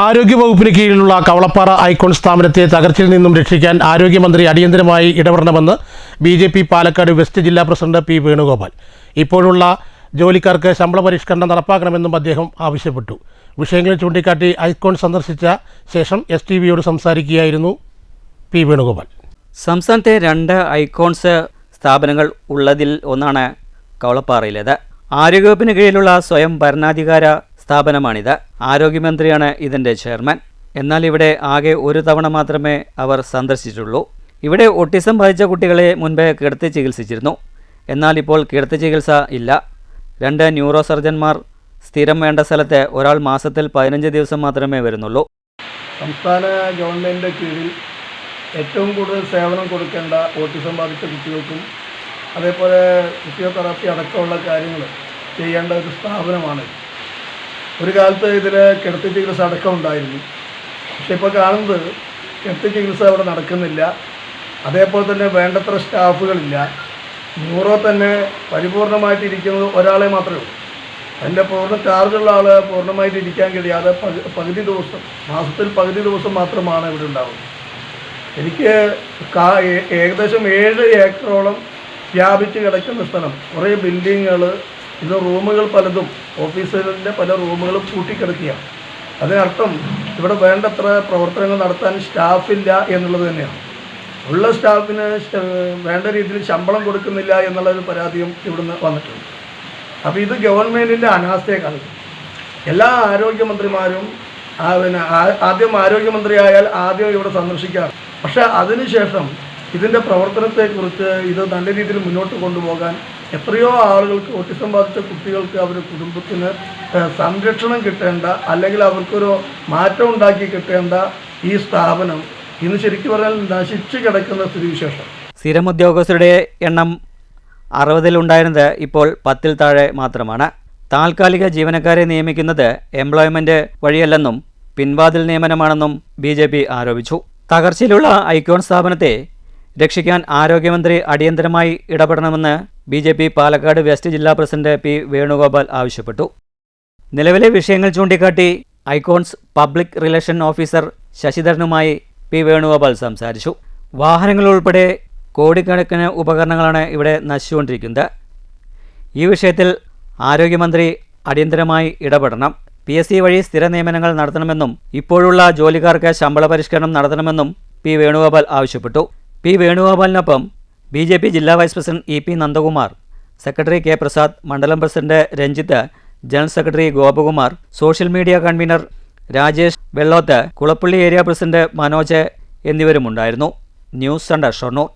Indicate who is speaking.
Speaker 1: ആരോഗ്യവകുപ്പിന് കീഴിലുള്ള കവളപ്പാറ ഐക്കോൺ സ്ഥാപനത്തെ തകർച്ചയിൽ നിന്നും രക്ഷിക്കാൻ ആരോഗ്യമന്ത്രി അടിയന്തരമായി ഇടപെടണമെന്ന് BJP പാലക്കാട് വെസ്റ്റ് ജില്ലാ പ്രസിഡന്റ് P. വേണുഗോപാൽ. ഇപ്പോഴുള്ള ജോലിക്കാർക്ക് ശമ്പള പരിഷ്കരണം നടപ്പാക്കണമെന്നും അദ്ദേഹം ആവശ്യപ്പെട്ടു. വിഷയങ്ങൾ ചൂണ്ടിക്കാട്ടി ഐക്കോൺ സന്ദർശിച്ച ശേഷം STVയോട് സംസാരിക്കുകയായിരുന്നു P. വേണുഗോപാൽ.
Speaker 2: സംസ്ഥാനത്തെ 2 ഐക്കോൺസ് സ്ഥാപനങ്ങൾ ഉള്ളതിൽ ഒന്നാണ് കവളപ്പാറയിലേത്. ആരോഗ്യവകുപ്പിന് കീഴിലുള്ള സ്വയം ഭരണാധികാര സ്ഥാപനമാണിത്. ആരോഗ്യമന്ത്രിയാണ് ഇതിൻ്റെ ചെയർമാൻ. എന്നാൽ ഇവിടെ ആകെ ഒരു തവണ മാത്രമേ അവർ സന്ദർശിച്ചിട്ടുള്ളൂ. ഇവിടെ ഓട്ടിസം ബാധിച്ച കുട്ടികളെ മുൻപേ കിടത്തി ചികിത്സിച്ചിരുന്നു. എന്നാൽ ഇപ്പോൾ കിടത്തി ചികിത്സ ഇല്ല. 2 ന്യൂറോ സർജന്മാർ സ്ഥിരം വേണ്ട സ്ഥലത്ത് ഒരാൾ മാസത്തിൽ 15 ദിവസം മാത്രമേ വരുന്നുള്ളൂ.
Speaker 3: സംസ്ഥാന ഗവൺമെൻറ്റിൻ്റെ കീഴിൽ ഏറ്റവും കൂടുതൽ സേവനം കൊടുക്കേണ്ട ഓട്ടിസം ബാധിച്ച കുട്ടികൾക്കും അതേപോലെ ഫിസിയോതെറാപ്പി അടക്കമുള്ള കാര്യങ്ങൾ ചെയ്യേണ്ട ഒരു സ്ഥാപനമാണ്. ഒരു കാലത്ത് ഇതിൽ കിടത്തി ചികിത്സ അടക്കം ഉണ്ടായിരുന്നു. പക്ഷെ ഇപ്പോൾ കാണുന്നത് കിടത്തി ചികിത്സ അവിടെ നടക്കുന്നില്ല. അതേപോലെ തന്നെ വേണ്ടത്ര സ്റ്റാഫുകളില്ല. ന്യൂറോ തന്നെ പരിപൂർണമായിട്ട് ഇരിക്കുന്നത് ഒരാളെ മാത്രമേ ഉള്ളൂ. അതിൻ്റെ പൂർണ്ണ ചാർജുള്ള ആൾ പൂർണ്ണമായിട്ട് ഇരിക്കാൻ കഴിയാതെ പകുതി ദിവസം, മാസത്തിൽ പകുതി ദിവസം മാത്രമാണ് ഇവിടെ ഉണ്ടാവുന്നത്. എനിക്ക് ഏകദേശം 7 ഏക്കറോളം വ്യാപിച്ച് കിടക്കുന്ന സ്ഥലം, കുറേ ബിൽഡിങ്ങുകൾ, ഇത് റൂമുകൾ പലതും, ഓഫീസുകളിൻ്റെ പല റൂമുകളും പൂട്ടിക്കിടക്കുകയാണ്. അതിനർത്ഥം ഇവിടെ വേണ്ടത്ര പ്രവർത്തനങ്ങൾ നടത്താൻ സ്റ്റാഫില്ല എന്നുള്ളത് തന്നെയാണ്. ഉള്ള സ്റ്റാഫിന് വേണ്ട രീതിയിൽ ശമ്പളം കൊടുക്കുന്നില്ല എന്നുള്ളൊരു പരാതിയും ഇവിടുന്ന് വന്നിട്ടുണ്ട്. അപ്പോൾ ഇത് ഗവൺമെൻറ്റിൻ്റെ അനാസ്ഥയെ കാണിക്കും. എല്ലാ ആരോഗ്യമന്ത്രിമാരും ആദ്യം ആരോഗ്യമന്ത്രിയായാൽ ആദ്യം ഇവിടെ സന്ദർശിക്കാറ്. പക്ഷേ അതിനുശേഷം ഇതിൻ്റെ പ്രവർത്തനത്തെക്കുറിച്ച് ഇത് നല്ല രീതിയിൽ മുന്നോട്ട് കൊണ്ടുപോകാൻ എത്രയോ ആളുകൾക്ക്, ഓട്ടിസം ബാധിച്ച കുട്ടികൾക്ക് അവരുടെ കുടുംബത്തിന് സംരക്ഷണം കിട്ടേണ്ട, അല്ലെങ്കിൽ അവർക്കൊരു മാറ്റം ഉണ്ടാക്കി കിട്ടേണ്ട ഈ സ്ഥാപനം ഇന്ന് ശരിക്കും പറഞ്ഞാൽ നശിച്ചു കിടക്കുന്ന സ്ഥിതിവിശേഷം.
Speaker 2: സ്ഥിരം ഉദ്യോഗസ്ഥരുടെ എണ്ണം 60-ൽ ഉണ്ടായിരുന്നത് ഇപ്പോൾ 10-ൽ താഴെ മാത്രമാണ്. താൽക്കാലിക ജീവനക്കാരെ നിയമിക്കുന്നത് എംപ്ലോയ്മെൻറ്റ് വഴിയല്ലെന്നും പിൻവാതിൽ നിയമനമാണെന്നും BJP ആരോപിച്ചു. തകർച്ചയിലുള്ള ഐക്കോൺ സ്ഥാപനത്തെ രക്ഷിക്കാൻ ആരോഗ്യമന്ത്രി അടിയന്തരമായി ഇടപെടണമെന്ന് BJP പാലക്കാട് വെസ്റ്റ് ജില്ലാ പ്രസിഡന്റ് P. വേണുഗോപാൽ ആവശ്യപ്പെട്ടു. നിലവിലെ വിഷയങ്ങൾ ചൂണ്ടിക്കാട്ടി ഐക്കോൺസ് പബ്ലിക് റിലേഷൻ ഓഫീസർ ശശിധരനുമായി P. വേണുഗോപാൽ സംസാരിച്ചു. വാഹനങ്ങൾ ഉൾപ്പെടെ കോടിക്കണക്കിന് ഉപകരണങ്ങളാണ് ഇവിടെ നശിച്ചുകൊണ്ടിരിക്കുന്നത്. ഈ വിഷയത്തിൽ ആരോഗ്യമന്ത്രി അടിയന്തരമായി ഇടപെടണം. PSC വഴി സ്ഥിര നിയമനങ്ങൾ നടത്തണമെന്നും ഇപ്പോഴുള്ള ജോലിക്കാർക്ക് ശമ്പള പരിഷ്കരണം നടത്തണമെന്നും P. വേണുഗോപാൽ ആവശ്യപ്പെട്ടു. P. വേണുഗോപാലിനൊപ്പം BJP ജില്ലാ vice president EP. Nandakumar, secretary K. Prasad, മണ്ഡലം president Ranjith, general secretary Gopakumar, social media convener Rajesh Vellothu, Kulappully area president Manoj എന്നിവരുമുണ്ടായിരുന്നു. News centre Shoranur.